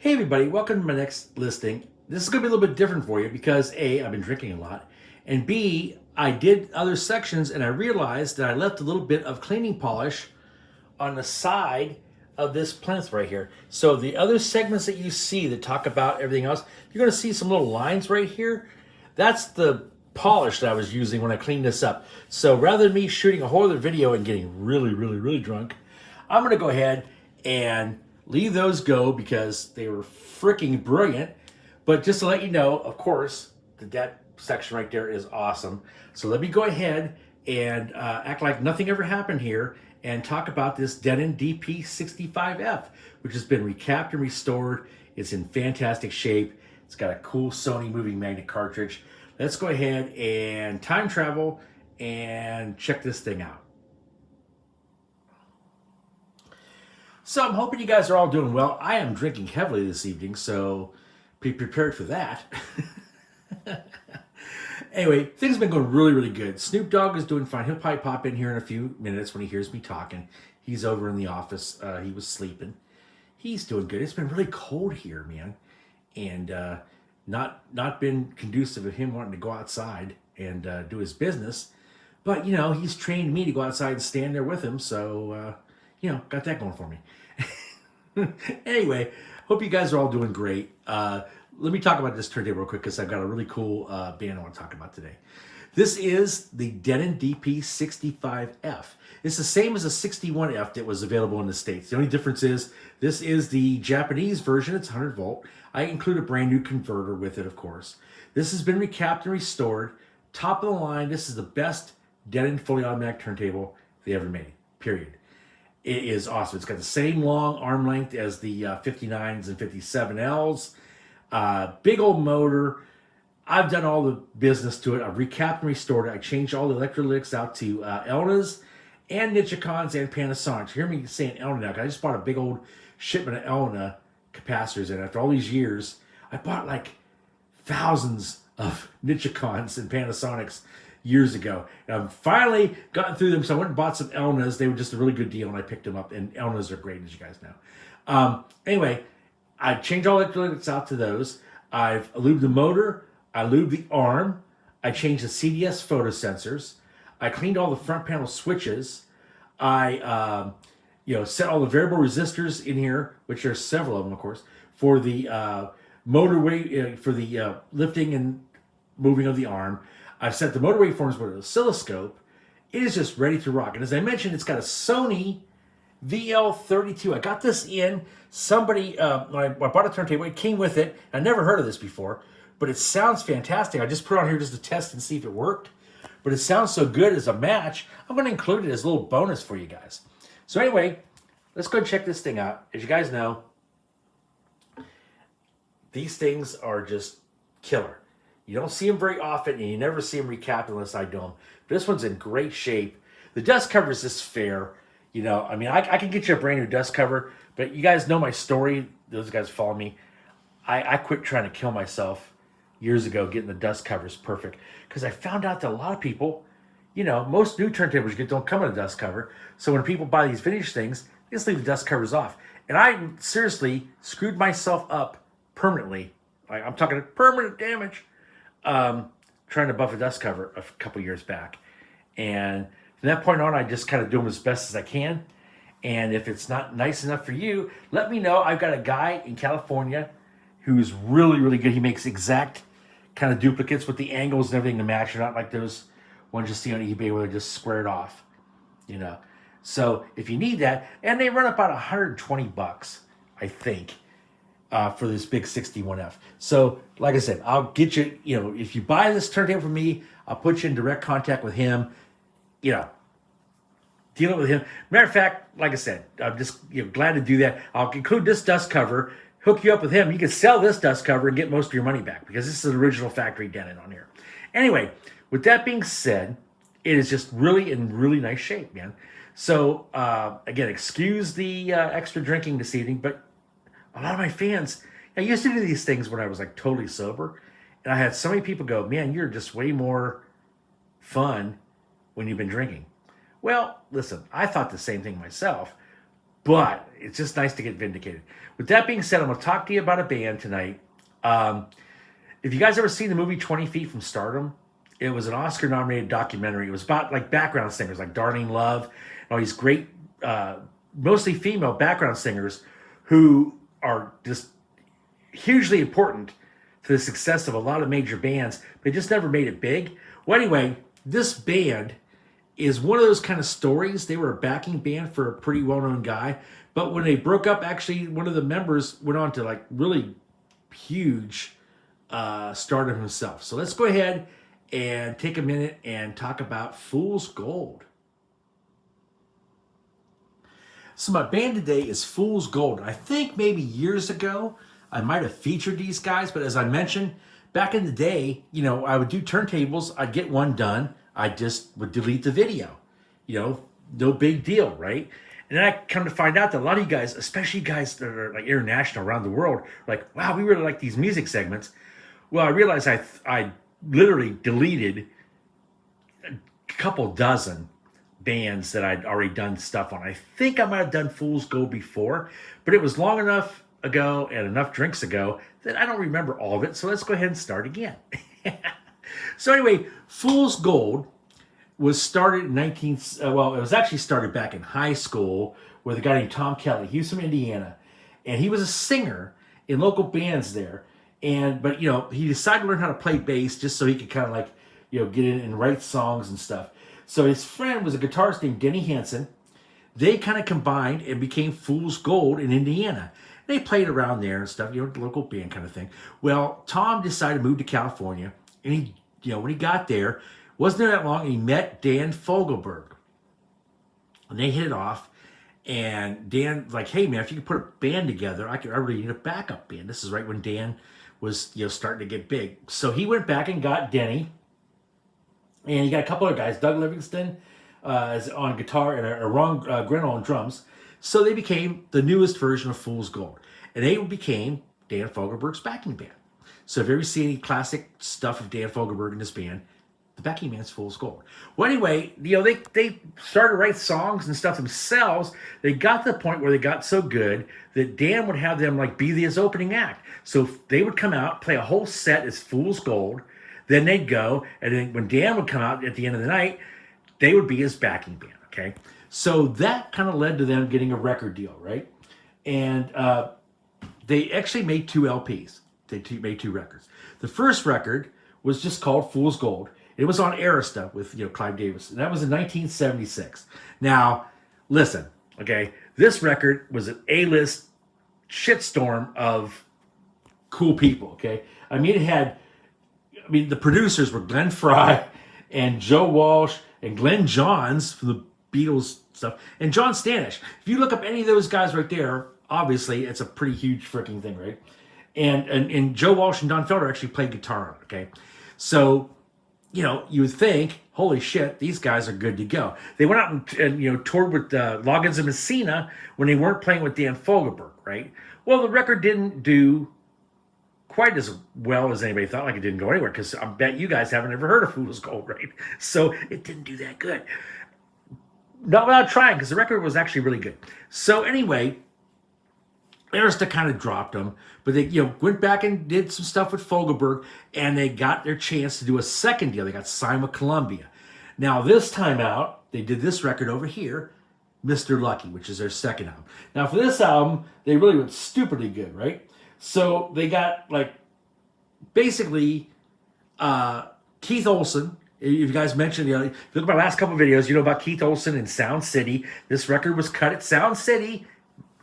Hey everybody, welcome to my next listing. This is going to be a little bit different for you because A, I've been drinking a lot, and B, I did other sections and I realized that I left a little bit of cleaning polish on the side of this plinth right here. So the other segments that you see that talk about everything else, you're going to see some little lines right here. That's the polish that I was using when I cleaned this up. So rather than me shooting a whole other video and getting really drunk, I'm going to go ahead and leave those go because they were freaking brilliant. But just to let you know, of course, that section right there is awesome. So let me go ahead and act like nothing ever happened here and talk about this Denon DP65F, which has been recapped and restored. It's in fantastic shape. It's got a cool Sony moving magnet cartridge. Let's go ahead and time travel and check this thing out. So I'm hoping you guys are all doing well. I am drinking heavily this evening, so be prepared for that. Anyway, things have been going really good. Snoop Dogg is doing fine. He'll probably pop in here in a few minutes when he hears me talking. He's over in the office. He was sleeping. He's doing good. It's been really cold here, man, and not been conducive of him wanting to go outside and do his business. But, you know, he's trained me to go outside and stand there with him, so, you know, got that going for me. Anyway, hope you guys are all doing great. Let me talk about this turntable real quick because I've got a really cool band I want to talk about today. This is the Denon DP65F. It's the same as the 61F that was available in the States. The only difference is this is the Japanese version. It's 100 volt. I include a brand new converter with it, of course. This has been recapped and restored. Top of the line. This is the best Denon fully automatic turntable they ever made, period. It is awesome. It's got the same long arm length as the 59s and 57Ls. Big old motor. I've done all the business to it. I've recapped and restored it. I changed all the electrolytics out to Elnas and Nichicons and Panasonics. You hear me saying Elna now, 'cause I just bought a big old shipment of Elna capacitors, and after all these years, I bought like thousands of Nichicons and Panasonics years ago. And I've finally gotten through them, so I went and bought some Elnas. They were just a really good deal, and I picked them up, and Elnas are great, as you guys know. Anyway, I changed all the electrolytics out to those. I've lubed the motor. I lubed the arm. I changed the CDS photo sensors. I cleaned all the front panel switches. I set all the variable resistors in here, which there's several of them, of course, for the motor weight, for the lifting and moving of the arm. I've set the motor waveforms with an oscilloscope. It is just ready to rock. And as I mentioned, it's got a Sony VL32. I got this in. Somebody, when I bought a turntable, it came with it. I never heard of this before, but it sounds fantastic. I just put it on here just to test and see if it worked. But it sounds so good as a match, I'm going to include it as a little bonus for you guys. So anyway, let's go check this thing out. As you guys know, these things are just killer. You don't see them very often, and you never see them recapped unless I do them. But this one's in great shape. The dust cover is just fair. You know, I mean, I can get you a brand new dust cover, but you guys know my story. Those guys follow me. I quit trying to kill myself years ago getting the dust covers perfect because I found out that a lot of people, you know, most new turntables you get don't come with a dust cover. So when people buy these vintage things, they just leave the dust covers off. And I seriously screwed myself up permanently. I'm talking permanent damage. Trying to buff a dust cover a couple years back. And from that point on, I just kind of do them as best as I can. And if it's not nice enough for you, let me know. I've got a guy in California who's really good. He makes exact kind of duplicates with the angles and everything to match. They're not like those ones you see on eBay where they're just squared off, you know. So if you need that, and they run about $120, I think, for this big 61F. So, like I said, I'll get you, you know, if you buy this turntable from me, I'll put you in direct contact with him, you know, dealing with him. Matter of fact, like I said, I'm just glad to do that. I'll include this dust cover, hook you up with him. You can sell this dust cover and get most of your money back because this is an original factory Denon on here. Anyway, with that being said, it is just really in really nice shape, man. So, again, excuse the extra drinking this evening, but a lot of my fans, I used to do these things when I was like totally sober, and I had so many people go, man, you're just way more fun when you've been drinking. Well, listen, I thought the same thing myself, but it's just nice to get vindicated. With that being said, I'm going to talk to you about a band tonight. If you guys ever seen the movie 20 Feet from Stardom, it was an Oscar-nominated documentary. It was about like background singers like Darlene Love and all these great, mostly female background singers who are just hugely important to the success of a lot of major bands. They just never made it big. Well, anyway, this band is one of those kind of stories. They were a backing band for a pretty well-known guy, but when they broke up, actually one of the members went on to like really huge stardom himself. So let's go ahead and take a minute and talk about Fool's Gold. So my band today is Fool's Gold. I think maybe years ago I might have featured these guys, but as I mentioned, back in the day, you know, I would do turntables, I'd get one done, I just would delete the video. You know, no big deal, right? And then I come to find out that a lot of you guys, especially guys that are like international around the world, are like, wow, we really like these music segments. Well, I realized I literally deleted a couple dozen bands that I'd already done stuff on. I think I might have done Fool's Gold before, but it was long enough ago and enough drinks ago that I don't remember all of it. So let's go ahead and start again. So anyway, Fool's Gold was started in it was actually started back in high school with a guy named Tom Kelly. He was from Indiana, and he was a singer in local bands there. But you know, he decided to learn how to play bass just so he could kind of like, you know, get in and write songs and stuff. So his friend was a guitarist named Denny Hansen. They kind of combined and became Fool's Gold in Indiana. They played around there and stuff, you know, the local band kind of thing. Well, Tom decided to move to California, and he, you know, when he got there, wasn't there that long, and he met Dan Fogelberg. And they hit it off, and Dan was like, hey man, if you could put a band together, I really need a backup band. This is right when Dan was, you know, starting to get big. So he went back and got Denny, and he got a couple other guys, Doug Livingston on guitar and Ron Grinnell on drums. So they became the newest version of Fool's Gold. And they became Dan Fogelberg's backing band. So if you ever see any classic stuff of Dan Fogelberg in this band, the backing band's Fool's Gold. Well, anyway, you know, they started to write songs and stuff themselves. They got to the point where they got so good that Dan would have them like be his opening act. So they would come out, play a whole set as Fool's Gold. Then they'd go, and then when Dan would come out at the end of the night, they would be his backing band, okay? So that kind of led to them getting a record deal, right? And they actually made 2 LPs. They made 2 records. The first record was just called Fool's Gold. It was on Arista with, you know, Clive Davis. And that was in 1976. Now, listen, okay? This record was an A-list shitstorm of cool people, okay? I mean, the producers were Glenn Frey and Joe Walsh and Glenn Johns from the Beatles stuff, and John Stanish. If you look up any of those guys right there, obviously it's a pretty huge freaking thing, right? And Joe Walsh and Don Felder actually played guitar on it, okay? So, you know, you would think, holy shit, these guys are good to go. They went out and you know, toured with Loggins and Messina when they weren't playing with Dan Fogelberg, right? Well, the record didn't do quite as well as anybody thought. Like, it didn't go anywhere, because I bet you guys haven't ever heard of Fool's Gold, right? So it didn't do that good. Not without trying, because the record was actually really good. So anyway, Arista kind of dropped them, but they, you know, went back and did some stuff with Fogelberg, and they got their chance to do a second deal. They got signed with Columbia. Now this time out, they did this record over here, Mr. Lucky, which is their second album. Now for this album, they really went stupidly good, right? So they got like basically Keith Olsen. If you guys mentioned, you know, if you look at my last couple of videos, you know about Keith Olsen and Sound City. This record was cut at Sound City.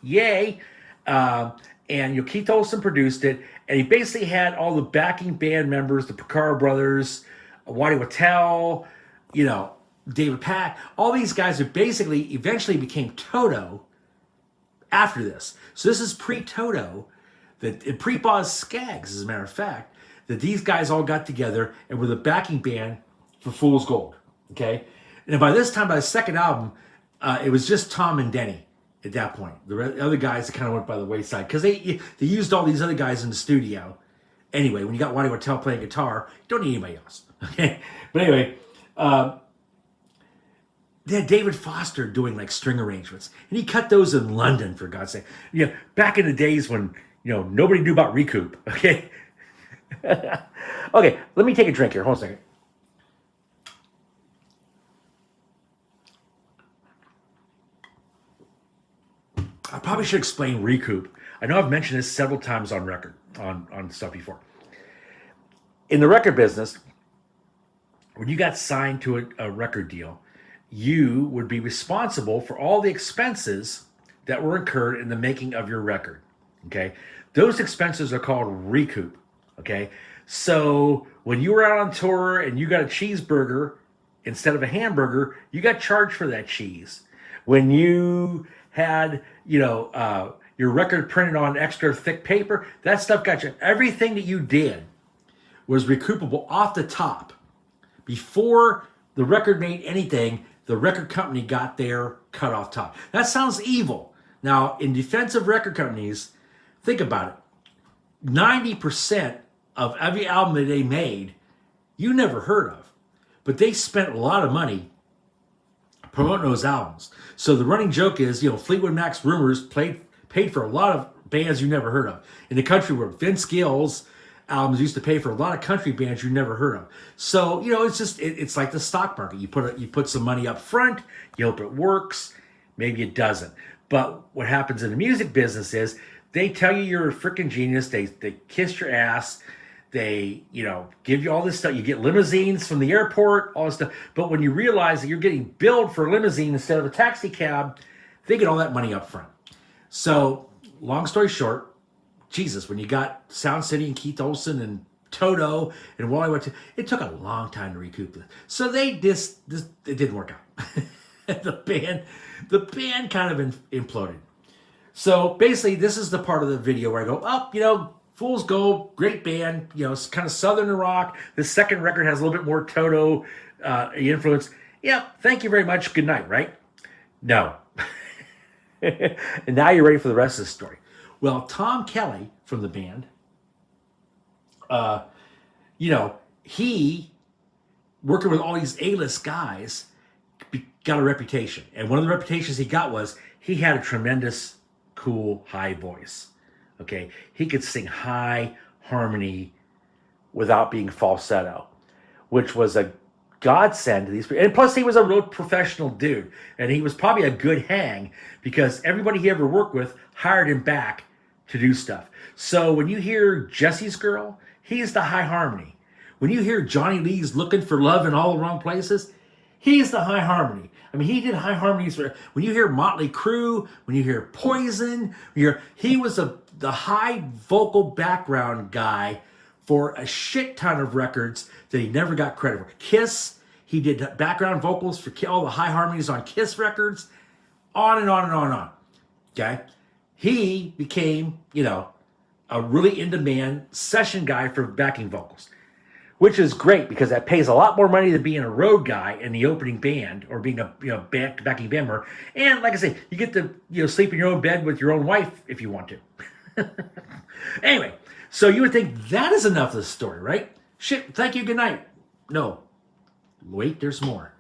Yay. And you know, Keith Olsen produced it, and he basically had all the backing band members, the Porcaro brothers, Waddy Wachtel, you know, David Pack, all these guys who basically eventually became Toto after this. So this is pre-Toto, pre-Boz Skaggs, as a matter of fact, that these guys all got together and were the backing band for Fool's Gold, okay? And by this time, by the second album, it was just Tom and Denny at that point. The other guys kind of went by the wayside, because they used all these other guys in the studio. Anyway, when you got Waddy Wachtel playing guitar, you don't need anybody else, okay? But anyway, they had David Foster doing like string arrangements, and he cut those in London, for God's sake. Back in the days when nobody knew about recoup. Okay, okay. Let me take a drink here. Hold on a second. I probably should explain recoup. I know I've mentioned this several times on record on stuff before. In the record business, when you got signed to a record deal, you would be responsible for all the expenses that were incurred in the making of your record. Okay. Those expenses are called recoup. Okay. So when you were out on tour and you got a cheeseburger instead of a hamburger, you got charged for that cheese. When you had, your record printed on extra thick paper, that stuff got you. Everything that you did was recoupable off the top. Before the record made anything, the record company got their cut off top. That sounds evil. Now, in defense of record companies, think about it. 90% of every album that they made, you never heard of. But they spent a lot of money promoting those albums. So the running joke is, Fleetwood Mac's Rumors paid for a lot of bands you never heard of. In the country where Vince Gill's albums used to pay for a lot of country bands you never heard of. So, it's just, it's like the stock market. You put some money up front, you hope it works, maybe it doesn't. But what happens in the music business is they tell you you're a freaking genius. They kiss your ass. They, give you all this stuff. You get limousines from the airport, all this stuff. But when you realize that you're getting billed for a limousine instead of a taxi cab, they get all that money up front. So, long story short, Jesus, when you got Sound City and Keith Olsen and Toto and Wally West, it took a long time to recoup this. So it didn't work out. the band kind of imploded. So basically, this is the part of the video where I go, Fool's Gold, great band, it's kind of Southern rock. The second record has a little bit more Toto influence. Yeah, thank you very much. Good night, right? No. And now you're ready for the rest of the story. Well, Tom Kelly from the band, he, working with all these A-list guys, got a reputation. And one of the reputations he got was he had a tremendous, cool, high voice. Okay? He could sing high harmony without being falsetto, which was a godsend to these people. And plus, he was a real professional dude. And he was probably a good hang because everybody he ever worked with hired him back to do stuff. So when you hear Jesse's Girl, he's the high harmony. When you hear Johnny Lee's Looking for Love in All the Wrong Places, he's the high harmony. I mean, he did high harmonies for, when you hear Motley Crue, when you hear Poison, he was the high vocal background guy for a shit ton of records that he never got credit for. Kiss, he did background vocals for all the high harmonies on Kiss records, on and on and on and on. Okay? He became, a really in-demand session guy for backing vocals, which is great because that pays a lot more money than being a road guy in the opening band or being a backing band member. And like I say, you get to sleep in your own bed with your own wife if you want to. Anyway, so you would think that is enough of the story, right? Shit, thank you, good night. No, wait, there's more.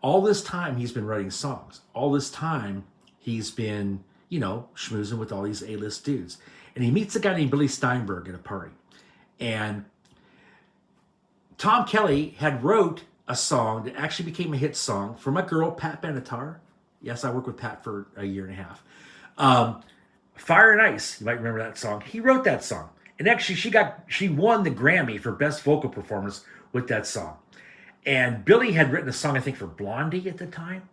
All this time he's been writing songs. All this time he's been, schmoozing with all these A-list dudes. And he meets a guy named Billy Steinberg at a party. And Tom Kelly had wrote a song that actually became a hit song for my girl, Pat Benatar. Yes, I worked with Pat for a year and a half. Fire and Ice, you might remember that song. He wrote that song. And actually, she won the Grammy for Best Vocal Performance with that song. And Billy had written a song, I think, for Blondie at the time.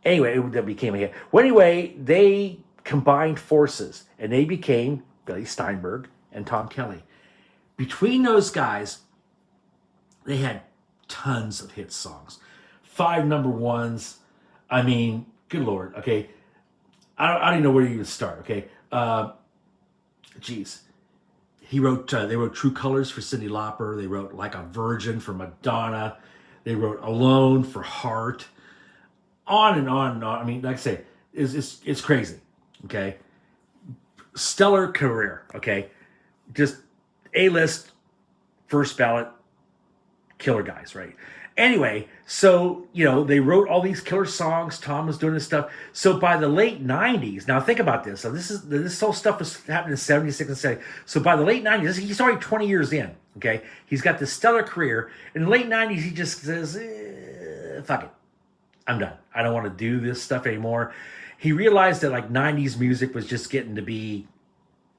Anyway, that became a hit. Well, anyway, they combined forces, and they became Billy Steinberg and Tom Kelly. Between those guys, they had tons of hit songs. 5 number ones. I mean, good Lord, okay? I don't even know where to even start, okay? They wrote True Colors for Cyndi Lauper. They wrote Like a Virgin for Madonna. They wrote Alone for Heart. On and on and on. I mean, like I say, it's crazy, okay? Stellar career, okay? Just A-list, first ballot, killer guys, right? Anyway, so, they wrote all these killer songs. Tom was doing this stuff. So by the late 90s, now think about this. So this whole stuff was happening in 76 and 70. So by the late 90s, he's already 20 years in, okay? He's got this stellar career. In the late 90s, he just says, fuck it. I'm done. I don't want to do this stuff anymore. He realized that like 90s music was just getting to be,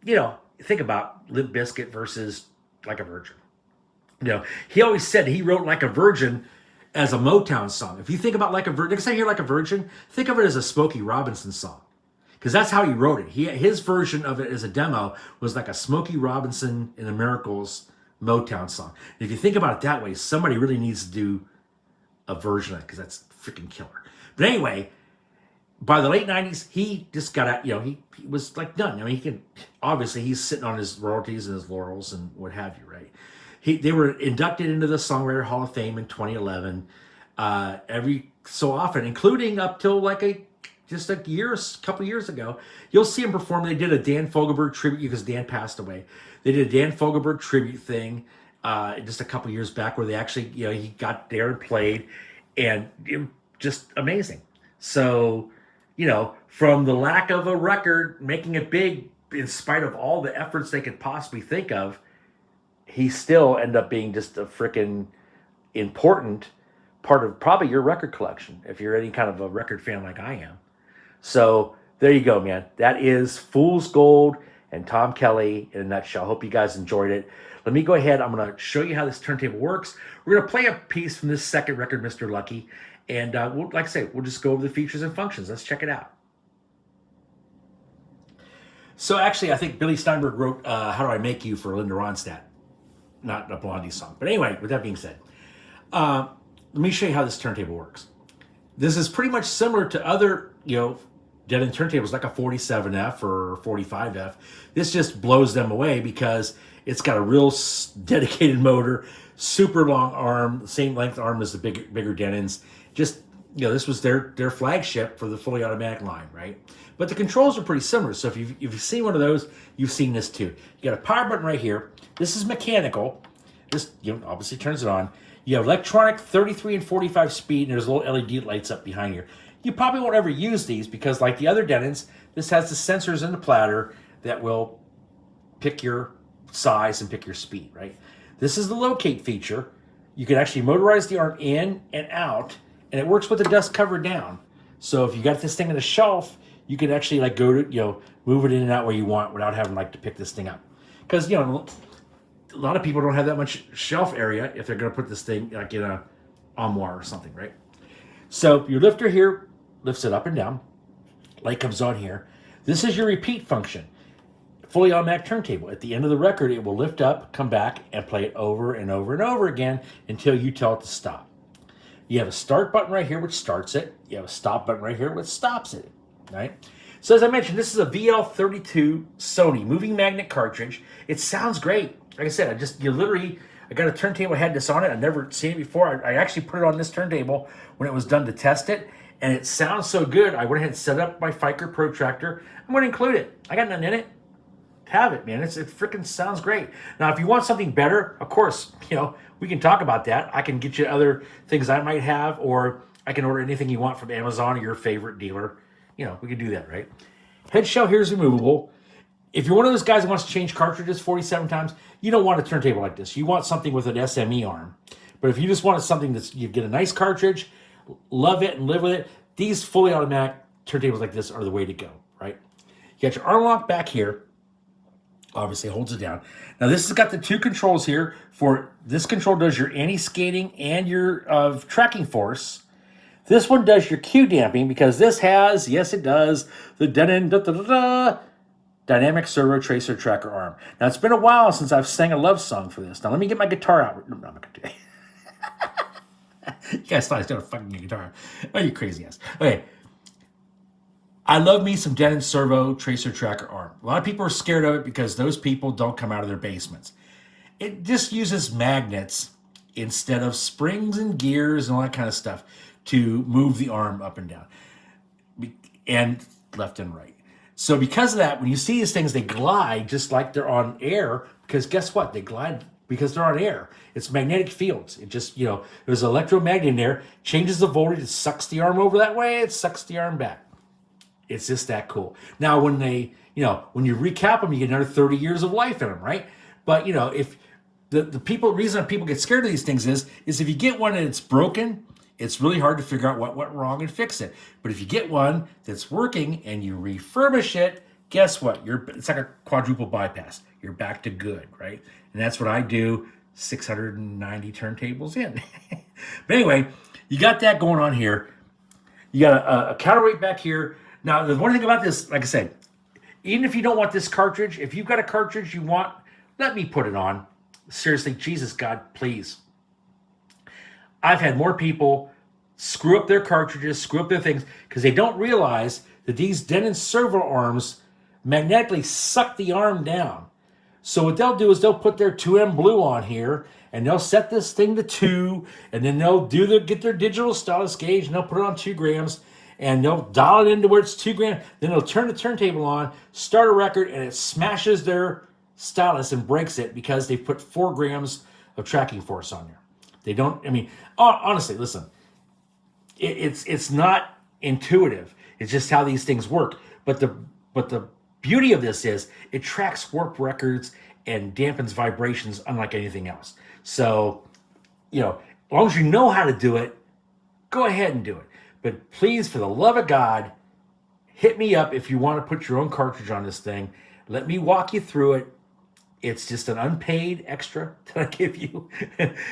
think about Limp Bizkit versus Like a Virgin. He always said he wrote Like a Virgin as a Motown song. If you think about Like a Virgin, next time you hear Like a Virgin, think of it as a Smokey Robinson song. Because that's how he wrote it. His version of it as a demo was like a Smokey Robinson and the Miracles Motown song. And if you think about it that way, somebody really needs to do a version of it because that's freaking killer. But anyway, by the late 90s, he just got out, he was like done. I mean, obviously he's sitting on his royalties and his laurels and what have you, right? They were inducted into the Songwriter Hall of Fame in 2011. Every so often, including up till like couple years ago, you'll see him perform. They did a Dan Fogelberg tribute because Dan passed away. They did a Dan Fogelberg tribute thing just a couple years back where they actually, he got there and played, and it was just amazing. So, from the lack of a record, making it big in spite of all the efforts they could possibly think of, he still ended up being just a freaking important part of probably your record collection if you're any kind of a record fan like I am. So there you go, man. That is Fool's Gold and Tom Kelly in a nutshell. Hope you guys enjoyed it. Let me go ahead. I'm going to show you how this turntable works. We're going to play a piece from this second record, Mr. Lucky. And like I say, we'll just go over the features and functions. Let's check it out. So actually, I think Billy Steinberg wrote How Do I Make You for Linda Ronstadt. Not a Blondie song. But anyway, with that being said, let me show you how this turntable works. This is pretty much similar to other, Denon turntables like a 47F or 45F. This just blows them away because it's got a real dedicated motor, super long arm, same length arm as the bigger Denons. Just, this was their flagship for the fully automatic line, right? But the controls are pretty similar. So if you've seen one of those, you've seen this too. You got a power button right here. This is mechanical. This obviously turns it on. You have electronic 33 and 45 speed, and there's little LED lights up behind here. You probably won't ever use these because, like the other Denons, this has the sensors in the platter that will pick your size and pick your speed, right? This is the locate feature. You can actually motorize the arm in and out, and it works with the dust cover down. So if you got this thing on a shelf, you can actually like go to, move it in and out where you want without having like to pick this thing up. Because, a lot of people don't have that much shelf area if they're going to put this thing like in a armoire or something, right? So your lifter here lifts it up and down. Light comes on here. This is your repeat function. Fully automatic turntable. At the end of the record, it will lift up, come back, and play it over and over and over again until you tell it to stop. You have a start button right here, which starts it. You have a stop button right here, which stops it, right? So as I mentioned, this is a VL32 Sony moving magnet cartridge. It sounds great. Like I said, I got a turntable, had this on it. I've never seen it before. I actually put it on this turntable when it was done to test it, and it sounds so good. I went ahead and set up my Fiker protractor. I'm going to include it. I got nothing in it. Have it, man. It freaking sounds great. Now, if you want something better, of course, we can talk about that. I can get you other things I might have, or I can order anything you want from Amazon or your favorite dealer. We can do that, right? Head shell here is removable. If you're one of those guys who wants to change cartridges 47 times, you don't want a turntable like this. You want something with an SME arm. But if you just want something that's, you get a nice cartridge, love it and live with it, these fully automatic turntables like this are the way to go, right? You got your arm lock back here. Obviously holds it down. Now this has got the two controls here. For this control does your anti-skating and your tracking force. This one does your cue damping because this has, yes it does, the Denon dynamic servo tracer tracker arm. Now it's been a while since I've sang a love song for this. Now let me get my guitar out. No, I'm not gonna do it. You guys thought I was gonna fucking guitar. Oh, you crazy ass. Okay. I love me some Denon servo tracer tracker arm. A lot of people are scared of it because those people don't come out of their basements. It just uses magnets instead of springs and gears and all that kind of stuff to move the arm up and down and left and right. So because of that, when you see these things, they glide just like they're on air because guess what? They glide because they're on air. It's magnetic fields. It just, there's an electromagnet in there, changes the voltage, it sucks the arm over that way, it sucks the arm back. It's just that cool. Now, when when you recap them, you get another 30 years of life in them, right? But, if the reason people get scared of these things is if you get one and it's broken, it's really hard to figure out what went wrong and fix it. But if you get one that's working and you refurbish it, guess what? It's like a quadruple bypass. You're back to good, right? And that's what I do 690 turntables in. But anyway, you got that going on here. You got a counterweight back here. Now, the one thing about this, like I said, even if you don't want this cartridge, if you've got a cartridge you want, let me put it on. Seriously, Jesus, God, please. I've had more people screw up their cartridges, screw up their things, because they don't realize that these Denon servo arms magnetically suck the arm down. So what they'll do is they'll put their 2M blue on here, and they'll set this thing to 2, and then they'll get their digital stylus gauge, and they'll put it on 2 grams, and they'll dial it into where it's 2 grams. Then they'll turn the turntable on, start a record, and it smashes their stylus and breaks it because they put 4 grams of tracking force on there. They don't, honestly, listen, it's not intuitive. It's just how these things work. But the beauty of this is it tracks warp records and dampens vibrations unlike anything else. So, as long as you know how to do it, go ahead and do it. But please, for the love of God, hit me up if you want to put your own cartridge on this thing. Let me walk you through it. It's just an unpaid extra that I give you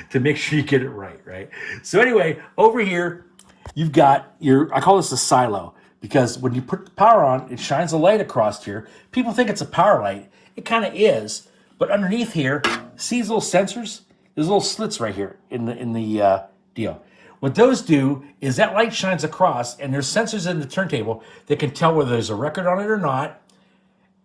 to make sure you get it right? So anyway, over here, you've got I call this a silo, because when you put the power on, it shines a light across here. People think it's a power light. It kind of is, but underneath here, see these little sensors? There's little slits right here in the deal. What those do is that light shines across, and there's sensors in the turntable that can tell whether there's a record on it or not,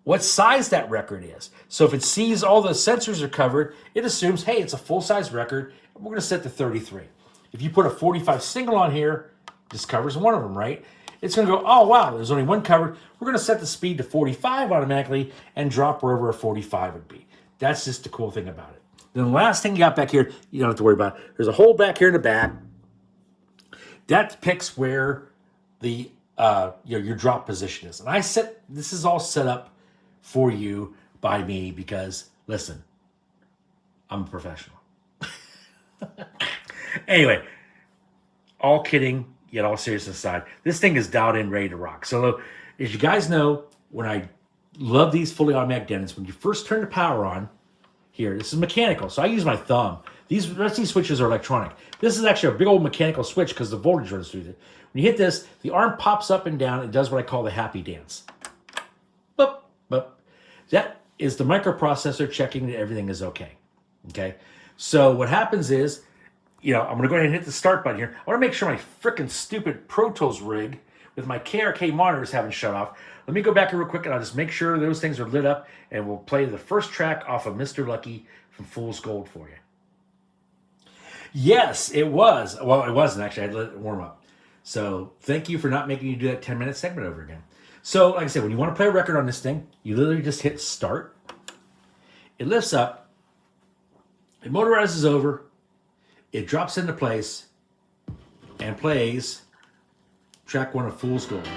what size that record is. So if it sees all the sensors are covered, it assumes, hey, it's a full-size record, and we're going to set to 33. If you put a 45 single on here, this covers one of them, right? It's going to go, oh, wow, there's only one covered. We're going to set the speed to 45 automatically and drop wherever a 45 would be. That's just the cool thing about it. Then the last thing you got back here, you don't have to worry about. There's a hole back here in the back. That depicts where the your drop position is. And this is all set up for you by me because, listen, I'm a professional. Anyway, all kidding, yet all seriousness aside, this thing is dialed in, ready to rock. So as you guys know, when I love these fully automatic Denons, when you first turn the power on, here, this is mechanical, so I use my thumb. The rest of these switches are electronic. This is actually a big old mechanical switch because the voltage runs through it. When you hit this, the arm pops up and down and does what I call the happy dance. Boop, boop. That is the microprocessor checking that everything is okay. Okay? So what happens is, I'm going to go ahead and hit the start button here. I want to make sure my freaking stupid Pro Tools rig with my KRK monitors haven't shut off. Let me go back here real quick and I'll just make sure those things are lit up, and we'll play the first track off of Mr. Lucky from Fool's Gold for you. Yes, it was. Well, it wasn't actually. I had to let it warm up. So thank you for not making you do that 10-minute segment over again. So like I said, when you want to play a record on this thing, you literally just hit start. It lifts up. It motorizes over. It drops into place and plays track 1 of Fool's Gold.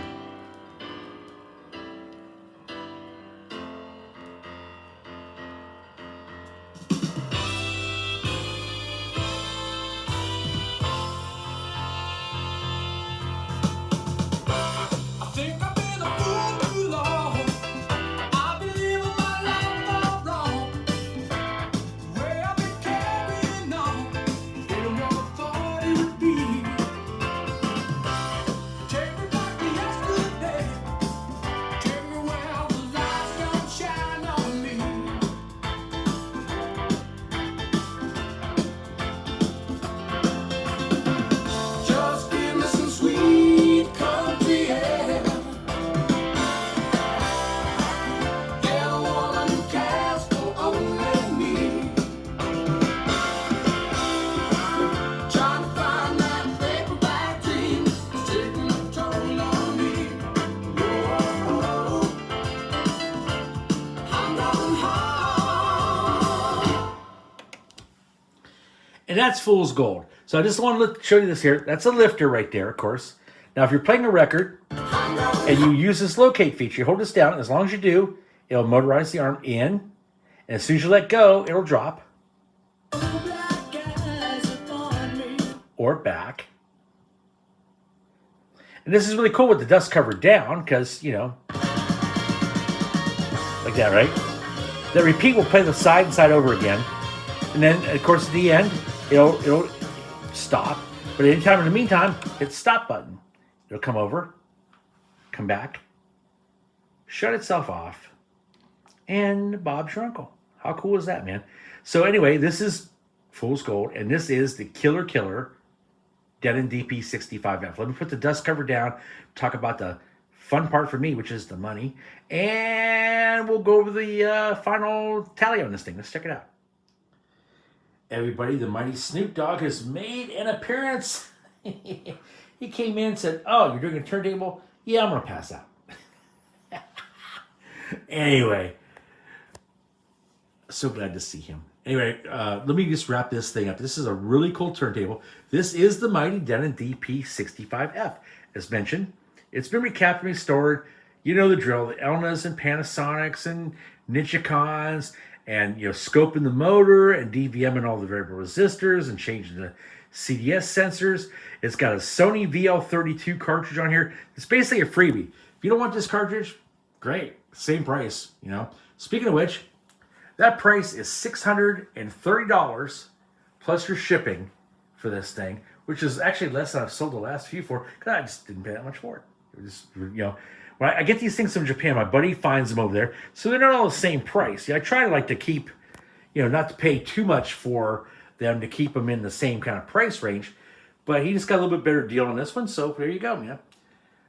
And that's fool's gold. So I just want to show you this here. That's a lifter right there, of course. Now, if you're playing a record and you use this locate feature, you hold this down. As long as you do, it'll motorize the arm in. And as soon as you let go, it'll drop. Or back. And this is really cool with the dust cover down because, you know, like that, right? The repeat will play the side and side over again. And then, of course, at the end, it'll stop. But anytime in the meantime, hit the stop button. It'll come over, come back, shut itself off, and Bob's your uncle. How cool is that, man? So anyway, this is fool's gold, and this is the killer Denon DP65F. Let me put the dust cover down, talk about the fun part for me, which is the money, and we'll go over the final tally on this thing. Let's check it out. Everybody, the mighty Snoop Dogg has made an appearance. He came in and said, "Oh, you're doing a turntable? Yeah, I'm going to pass out." Anyway, so glad to see him. Anyway, let me just wrap this thing up. This is a really cool turntable. This is the mighty Denon DP65F. As mentioned, it's been recapped and restored. You know the drill. The Elnas and Panasonics and Nichicons, and, you know, scoping the motor and DVMing all the variable resistors and changing the CDS sensors. It's got a Sony VL32 cartridge on here. It's basically a freebie. If you don't want this cartridge, great. Same price, you know. Speaking of which, that price is $630 plus your shipping for this thing, which is actually less than I've sold the last few for, because I just didn't pay that much for it. It was just, you know, when I get these things from Japan, my buddy finds them over there, so they're not all the same price. Yeah, I try to like to keep, you know, not to pay too much for them, to keep them in the same kind of price range, but he just got a little bit better deal on this one, so there you go, man.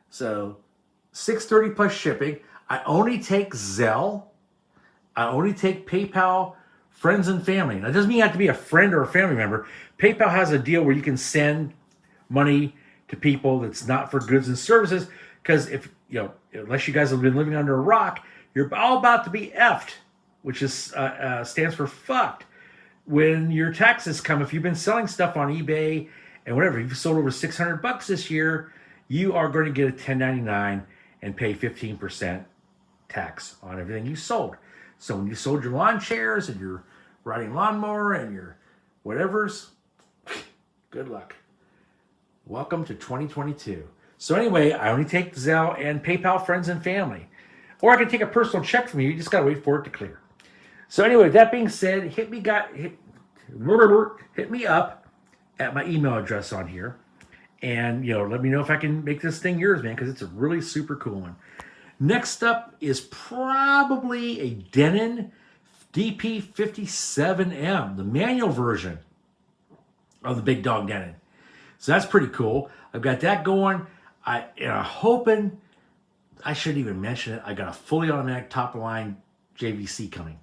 So $630 plus shipping. I only take Zelle. I only take PayPal, friends and family. Now, it doesn't mean you have to be a friend or a family member. PayPal has a deal where you can send money to people that's not for goods and services, because if, you know, unless you guys have been living under a rock, you're all about to be effed, which is stands for fucked. When your taxes come, if you've been selling stuff on eBay and whatever, if you've sold over $600 this year, you are going to get a 1099 and pay 15% tax on everything you sold. So when you sold your lawn chairs and your riding lawnmower and your whatevers, good luck. Welcome to 2022. So anyway, I only take Zelle and PayPal, friends and family. Or I can take a personal check from you. You just got to wait for it to clear. So anyway, that being said, hit me up at my email address on here. And, you know, let me know if I can make this thing yours, man, because it's a really super cool one. Next up is probably a Denon DP57M, the manual version of the big dog Denon. So that's pretty cool. I've got that going. I'm hoping, I shouldn't even mention it, I got a fully automatic top line JVC coming.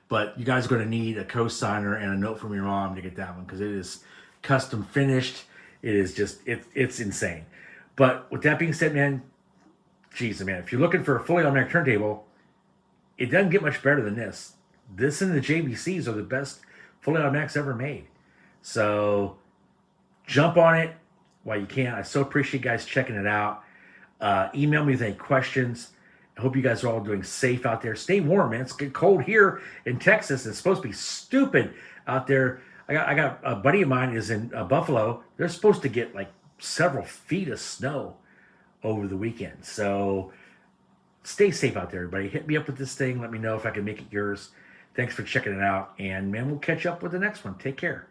But you guys are going to need a cosigner and a note from your mom to get that one, because it is custom finished. It is just, it's insane. But with that being said, man, geez, man, if you're looking for a fully automatic turntable, it doesn't get much better than this. This and the JVCs are the best fully automatics ever made. So jump on it while you can. I so appreciate you guys checking it out. Email me with any questions. I hope you guys are all doing safe out there. Stay warm, man. It's getting cold here in Texas. It's supposed to be stupid out there. I got a buddy of mine is in Buffalo. They're supposed to get like several feet of snow over the weekend. So stay safe out there, everybody. Hit me up with this thing. Let me know if I can make it yours. Thanks for checking it out. And, man, we'll catch up with the next one. Take care.